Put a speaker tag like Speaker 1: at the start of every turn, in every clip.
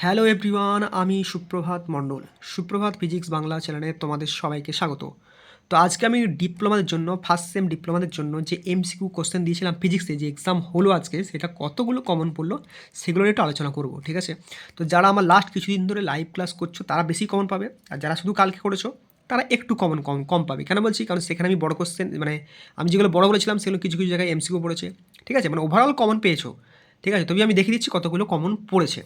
Speaker 1: Hello everyone, আমি সুপ্রভাত মণ্ডল। সুপ্রভাত ফিজিক্স বাংলা চ্যানেলে তোমাদের সবাইকে স্বাগত। তো আজকে আমি ডিপ্লোমাদের জন্য ফার্স্ট সেম ডিপ্লোমাদের জন্য যে এমসিকিউ কোশ্চেন দিয়েছিলাম ফিজিক্সে, যে এক্সাম হলো আজকে, সেটা কতগুলো কমন পড়লো সেগুলো নিয়ে একটু আলোচনা করব, ঠিক আছে? তো যারা আমার লাস্ট কিছুদিন ধরে লাইভ ক্লাস করছো তারা বেশি কমন পাবে, আর যারা শুধু কালকে করেছো তারা একটু কম পাবে। কেন বলছি? কারণ সেখানে আমি বড় কোশ্চেন, মানে আমি যেগুলো বড় বলেছিলাম সেগুলো কিছু কিছু জায়গায় এমসিকিউ পড়েছে, ঠিক আছে? মানে ওভারঅল কমন পেয়েছো, ঠিক আছে? তবে আমি দেখিয়ে দিচ্ছি কতগুলো কমন পড়েছে।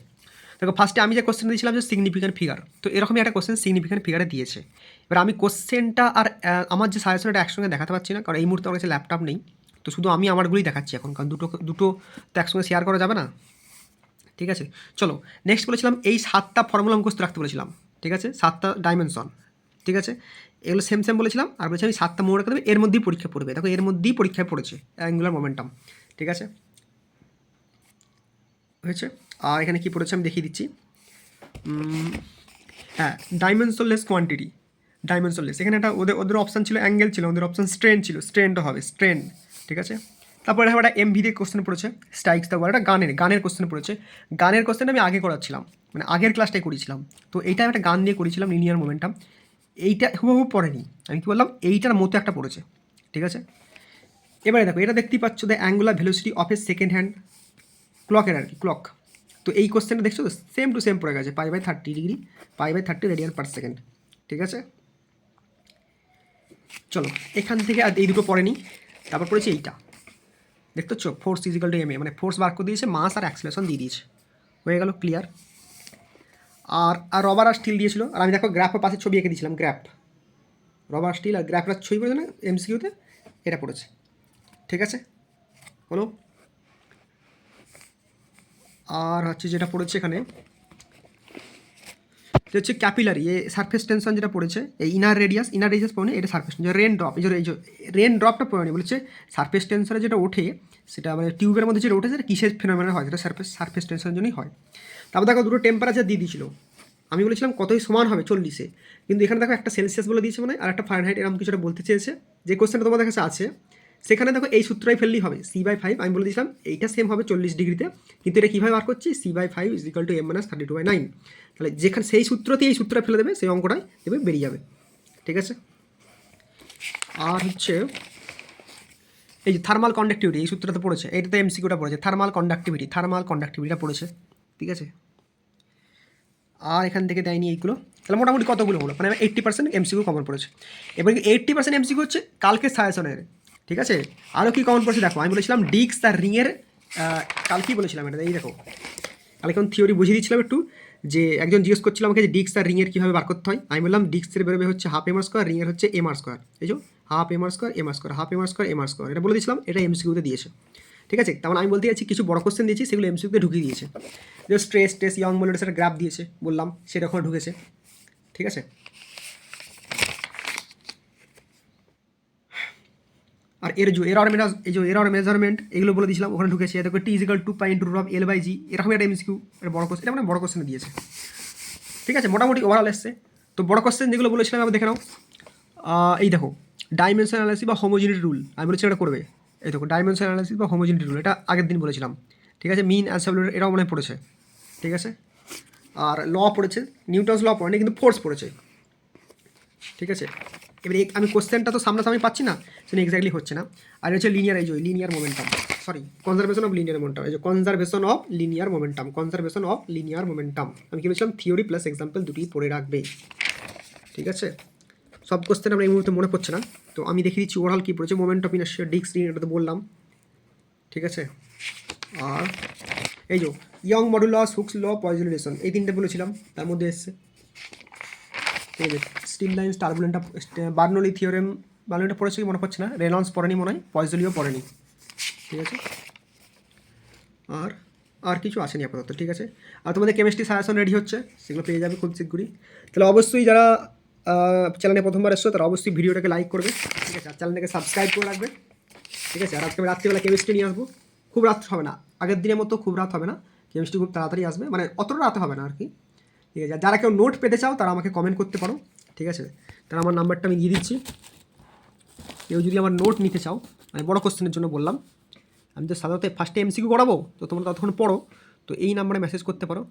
Speaker 1: দেখো, ফার্স্টে আমি যে কোশ্চেন দিয়েছিলাম যে সিগনিফিক্যান্ট ফিগার, তো এরকমই একটা কোশ্চেন সিগনিফিক্যান্ট ফিগারে দিয়েছে। এবার আমি কোশ্চেনটা আর আমার যে সাজেশনটা একসঙ্গে দেখাতে পারছি না, কারণ এই মুহূর্তে আমার কাছে ল্যাপটপ নেই। তো শুধু আমি আমারগুলোই দেখাচ্ছি এখন, কারণ দুটো দুটো তো একসঙ্গে শেয়ার করা যাবে না, ঠিক আছে? চলো, নেক্সট বলেছিলাম এই 7টা ফর্মুলা মুখস্থ রাখতে বলেছিলাম, ঠিক আছে? 7টা ডাইমেনশন, ঠিক আছে? এগুলো সেম সেম বলেছিলাম, আর বলেছি আমি 7টা মনে রাখতে দেবে, এর মধ্যেই পরীক্ষা পড়বে। দেখো, এর মধ্যেই পরীক্ষায় পড়েছে অ্যাঙ্গুলার মোমেন্টাম, ঠিক আছে? হয়েছে। আর এখানে কী পড়েছে আমি দেখিয়ে দিচ্ছি। হ্যাঁ, ডাইমেনশনলেস কোয়ান্টিটি, ডাইমেনশনলেস। এখানে একটা ওদের ওদের অপশান ছিল অ্যাঙ্গেল, ছিল ওদের অপশান স্ট্রেন ছিল, স্ট্রেনটা হবে স্ট্রেন, ঠিক আছে? তারপরে একটা এমভি দিয়ে কোশ্চেন পড়েছে, স্ট্রাইক্স। তারপর একটা গানের কোশ্চেন পড়েছে। গানের কোশ্চেন আমি আগে করাচ্ছিলাম, মানে আগের ক্লাসটাই করেছিলাম। তো এইটা একটা গান দিয়ে করেছিলাম, লিনিয়ার মোমেন্টাম। এইটা হুবহু পড়েনি, আমি কী বললাম, এইটার মতো একটা পড়েছে, ঠিক আছে? এবারে দেখো, এটা দেখতেই পাচ্ছ, the angular velocity of a second hand ক্লকের আর কি, ক্লক। তো এই কোশ্চেনটা দেখছো তো, সেম টু সেম পড়ে গেছে, π/30 ডিগ্রি, π/30 রেডিয়ান পার সেকেন্ড, ঠিক আছে? চলো, এখান থেকে আর এই দুটো পড়েনি। তারপর পড়েছে এইটা, দেখতে পাচ্ছ, ফোর্স ইজিক্যাল টু এমএ, মানে ফোর্স বার করে দিয়েছে, মাস আর অ্যাক্সিলারেশন দিয়ে দিয়েছে, হয়ে গেল ক্লিয়ার। আর আর রবার আর স্টিল দিয়েছিল, আর আমি দেখো গ্রাফের পাশে ছবি এঁকে দিয়েছিলাম, গ্রাফ, রবার স্টিল আর গ্রাফের ছবি পড়েছে না এমসিকিউতে, এটা পড়েছে, ঠিক আছে? বলো। আর হচ্ছে যেটা পড়েছে এখানে, এটা হচ্ছে ক্যাপিলারি, এ সারফেস টেনশন যেটা পড়েছে, এই ইনার রেডিয়াস পড়ে, এটা সারফেস টেনশন। রেন ড্রপ, এই যে রেন ড্রপটা পড়ে নি, বলেছে সারফেস টেনশনে যেটা ওঠে, সেটা মানে টিউবের মধ্যে যেটা ওঠে, সেটা কিসের ফেনোমেনা হয়, সেটা সারফেস টেনশনের জন্যই হয়। তারপর দেখো দুটো টেম্পারেচার দিয়ে দিয়েছিল, আমি বলেছিলাম কতই সমান হবে, 40-এ, কিন্তু এখানে দেখো একটা সেলসিয়াস বলে দিয়েছে, মানে আর একটা ফারেনহাইট, এরকম কিছুটা বলতে চেয়েছে। যে কোশ্চেনটা তোমাদের কাছে আছে সেখানে দেখো এই সূত্রই ফেললেই হবে, c/5, আমি বলে দিয়েছিলাম এইটা সেম হবে 40 ডিগ্রিতে, কিন্তু এটা কীভাবে বার করছি, c/5 = m - 32/9। তাহলে যেখানে সেই সূত্রতে এই সূত্রটা ফেলে দেবে, সেই অঙ্কটাই দেবে বেরিয়ে যাবে, ঠিক আছে? আর হচ্ছে এই যে থার্মাল কন্ডাক্টিভিটি, এই সূত্রটা তো পড়েছে, এইটাতে এমসিকিউটা পড়েছে, থার্মাল কন্ডাক্টিভিটিটা পড়েছে, ঠিক আছে? আর এখান থেকে দেয়নি এইগুলো। তাহলে মোটামুটি কতগুলো হলো, মানে 80% এমসিকিউ কমন পড়েছে। এবার 80% এমসিকিউ হচ্ছে কালকে সাজেশনের, ঠিক আছে? আরও কী কমন পড়েছে দেখো, আমি বলেছিলাম ডিস্ক আর রিংয়ের, কালকেই বলেছিলাম এটা, এই দেখো কালকে আমি থিওরি বুঝিয়ে দিচ্ছিলাম একটু, যে একজন জিজ্ঞেস করছিল আমাকে যে ডিস্ক আর রিংয়ের কীভাবে বার করতে হয়। আমি বললাম ডিস্কের বেরোবে হচ্ছে ½ m², রিংয়ের হচ্ছে m² এই যে ½ m², ½ m², এটা বলে দিয়েছিলাম, এটা এমসিকিউতে দিয়েছে, ঠিক আছে? তেমন আমি বলতে চাইছি কিছু বড় কোশ্চেন দিয়েছি, সেগুলো এমসিকিউতে ঢুকিয়ে দিয়েছে। যে স্ট্রেস ইয়ং মডুলাসের গ্রাফ দিয়েছে, বললাম সেটা ওখানে ঢুকেছে, ঠিক আছে? আর এরর মেজারমেন্ট এগুলো বলে দিয়েছিলাম, ওখানে ঢুকেছে। দেখো t = 2π√L/g, এরকম একটা এমসিকিউ, এটা বড় কোশ্চেন, এটা মানে বড় কোশ্চেন দিয়েছে, ঠিক আছে? মোটামুটি ওভারঅল এসছে। তো বড় কোশ্চেন যেগুলো বলেছিলাম আবার দেখে নাও। এই দেখো, ডাইমেনশন অ্যানালাইসিস বা হোমোজিনিটি রুল, আমি বলেছি এটা করবে। এই দেখো, ডাইমেনশন অ্যানালাইসিস বা হোমোজিনিটি রুল, এটা আগের দিন বলেছিলাম, ঠিক আছে? মিন অ্যাবসলিউট, এটাও মনে পড়েছে, ঠিক আছে? আর ল পড়েছে, নিউটনস ল পড়েনি, কিন্তু ফোর্স পড়েছে, ঠিক আছে? এবারে আমি কোশ্চেনটা তো সামনাসামনি পাচ্ছি না, সেটা এক্স্যাক্টলি হচ্ছে না। আর হচ্ছে লিনিয়ার, এই যে linear momentum, conservation of linear momentum, এই যে কনজারভেশন অফ লিনিয়ার মোমেন্টাম, আমি কি বলছিলাম, থিওরি প্লাস এক্সাম্পল দুটি পড়ে রাখবে, ঠিক আছে? সব কোশ্চেন আমরা এই মুহূর্তে মনে পড়ছে না, তো আমি দেখিয়ে দিচ্ছি ওভারঅল কী পড়েছে। Moment of inertia, disc ring, এটা তো বললাম, ঠিক আছে? আর এই যে Young modulus, Hooke's law, Poisson relation, এই তিনটে বলেছিলাম, তার মধ্যে এসছে, ঠিক আছে? স্টিল লাইন্স, টার্বুলেন্টটা, বার্নৌলি থিওরেম, বার্নৌলিটা পড়েছে কি মনে পড়ছে না, রেনল্ডস পড়েনি মনে হয়, পয়জলিও পড়েনি, ঠিক আছে? আর আর কিছু আসেনি আপাতত, ঠিক আছে? আর তোমাদের কেমিস্ট্রি সাজেশন রেডি হচ্ছে, সেগুলো পেয়ে যাবে খুব শীঘ্রই। তাহলে অবশ্যই যারা চ্যানেলে প্রথমবার এসছো তারা অবশ্যই ভিডিওটাকে লাইক করবে, ঠিক আছে? আর চ্যানেলটাকে সাবস্ক্রাইব করে রাখবে, ঠিক আছে? আর আজকে রাত্রিবেলা কেমিস্ট্রি নিয়ে আসবো, খুব রাত হবে না, আগের দিনের মতো খুব রাত হবে না, কেমিস্ট্রি খুব তাড়াতাড়ি আসবে, মানে অতটা রাতে হবে না আর কি, ঠিক আছে? যারা কেউ নোট পেতে চাও তারা আমাকে কমেন্ট করতে পারো, ঠিক আছে? তারা আমার নাম্বারটা আমি দিয়ে দিচ্ছি, কেউ যদি আমার নোট নিতে চাও, আমি বড় কোশ্চেনের জন্য বললাম, আমি তো সাধারণত ফার্স্টে এমসিকিউ করাবো, তো তোমরা ততক্ষণ পড়ো, তো এই নাম্বারে মেসেজ করতে পারো,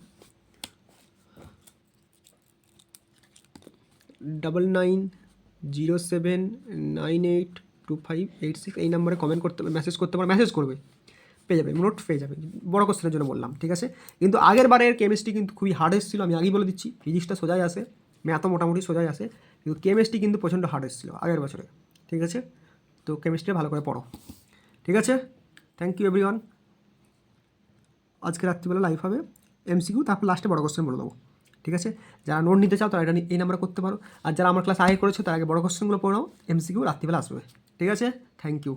Speaker 1: 9907982586 এই নাম্বারে কমেন্ট করতে মেসেজ করতে পারো, মেসেজ করবে, পেয়ে যাবে, নোট পেয়ে যাবে। বড় কোশ্চেনের জন্য বললাম, ঠিক আছে। কিন্তু আগের বারের কেমিস্ট্রি কিন্তু খুবই হার্ড এসেছিলো, আমি আগেই বলে দিচ্ছি। ফিজিক্সটা সোজাই আসে, ম্যাথও মোটামুটি সোজাই আসে, কিন্তু কেমিস্ট্রি কিন্তু প্রচণ্ড হার্ড এসেছিলো আগের বছরে, ঠিক আছে। তো কেমিস্ট্রি ভালো করে পড়ো, ঠিক আছে। Thank you everyone. আজকে রাত্রিবেলা লাইভ হবে এমসিকিউ, তারপর লাস্টে বড় কোশ্চেন বলে দেবো, ঠিক আছে। যারা নোট নিতে চাও তারা এটা এই নাম্বারে করতে পারো, আর যারা আমার ক্লাস আগে করেছো তার আগে বড় কোশ্চেনগুলো পড়ো, এমসিকিউ রাত্রিবেলা আসবে, ঠিক আছে। Thank you.